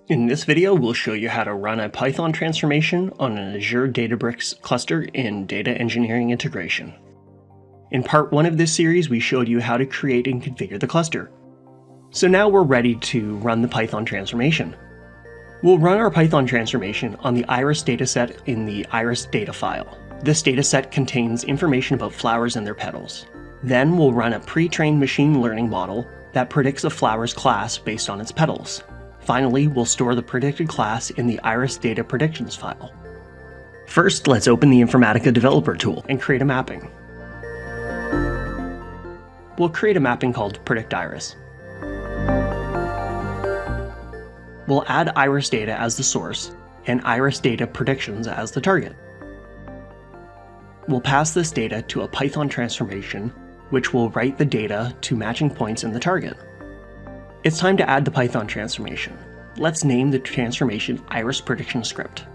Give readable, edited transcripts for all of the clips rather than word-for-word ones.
In this video, we'll show you how to run a Python transformation on an Azure Databricks cluster in Data Engineering Integration. In part 1 of this series, we showed you how to create and configure the cluster. So now we're ready to run the Python transformation. We'll run our Python transformation on the iris dataset in the iris data file. This dataset contains information about flowers and their petals. Then we'll run a pre-trained machine learning model that predicts a flower's class based on its petals. Finally, we'll store the predicted class in the iris data predictions file. First, let's open the Informatica developer tool and create a mapping. We'll create a mapping called Predict Iris. We'll add iris data as the source and iris data predictions as the target. We'll pass this data to a Python transformation, which will write the data to matching points in the target. It's time to add the Python transformation. Let's name the transformation Iris Prediction Script.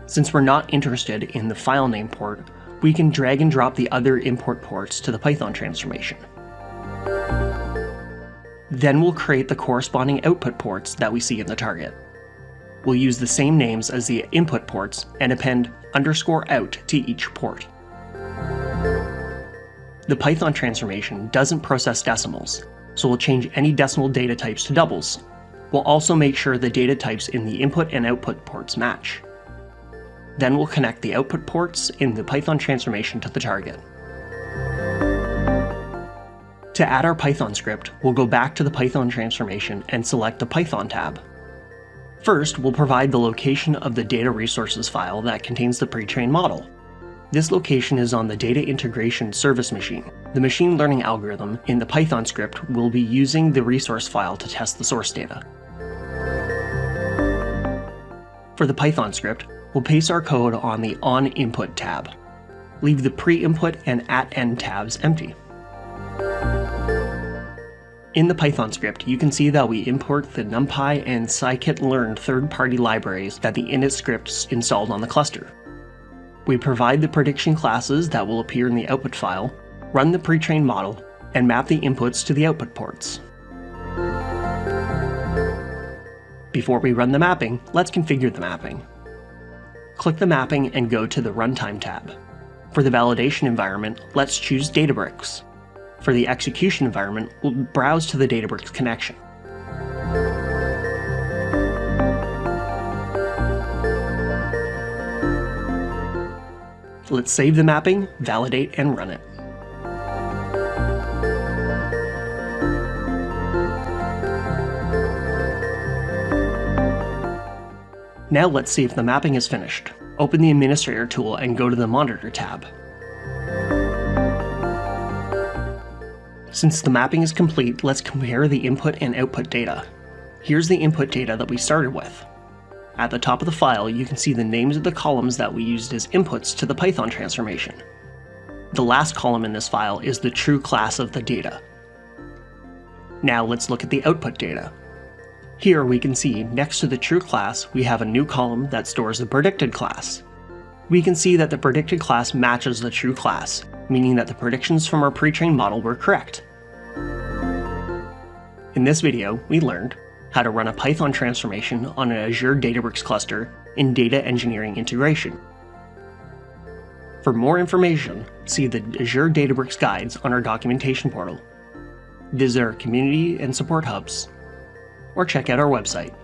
Since we're not interested in the file name port, we can drag and drop the other import ports to the Python transformation. Then we'll create the corresponding output ports that we see in the target. We'll use the same names as the input ports and append _out to each port. The Python transformation doesn't process decimals, so we'll change any decimal data types to doubles. We'll also make sure the data types in the input and output ports match. Then we'll connect the output ports in the Python transformation to the target. To add our Python script, we'll go back to the Python transformation and select the Python tab. First, we'll provide the location of the data resources file that contains the pre-trained model. This location is on the data integration service machine. The machine learning algorithm in the Python script will be using the resource file to test the source data. For the Python script, we'll paste our code on the On Input tab. Leave the pre-input and @end tabs empty. In the Python script, you can see that we import the NumPy and scikit-learn third-party libraries that the init script installed on the cluster. We provide the prediction classes that will appear in the output file, run the pre-trained model, and map the inputs to the output ports. Before we run the mapping, let's configure the mapping. Click the mapping and go to the Runtime tab. For the validation environment, let's choose Databricks. For the execution environment, we'll browse to the Databricks connection. Let's save the mapping, validate, and run it. Now let's see if the mapping is finished. Open the Administrator tool and go to the Monitor tab. Since the mapping is complete, let's compare the input and output data. Here's the input data that we started with. At the top of the file, you can see the names of the columns that we used as inputs to the Python transformation. The last column in this file is the true class of the data. Now let's look at the output data. Here we can see next to the true class, we have a new column that stores the predicted class. We can see that the predicted class matches the true class, meaning that the predictions from our pre-trained model were correct. In this video, we learned how to run a Python transformation on an Azure Databricks cluster in Data Engineering Integration. For more information, see the Azure Databricks guides on our documentation portal, visit our community and support hubs, or check out our website.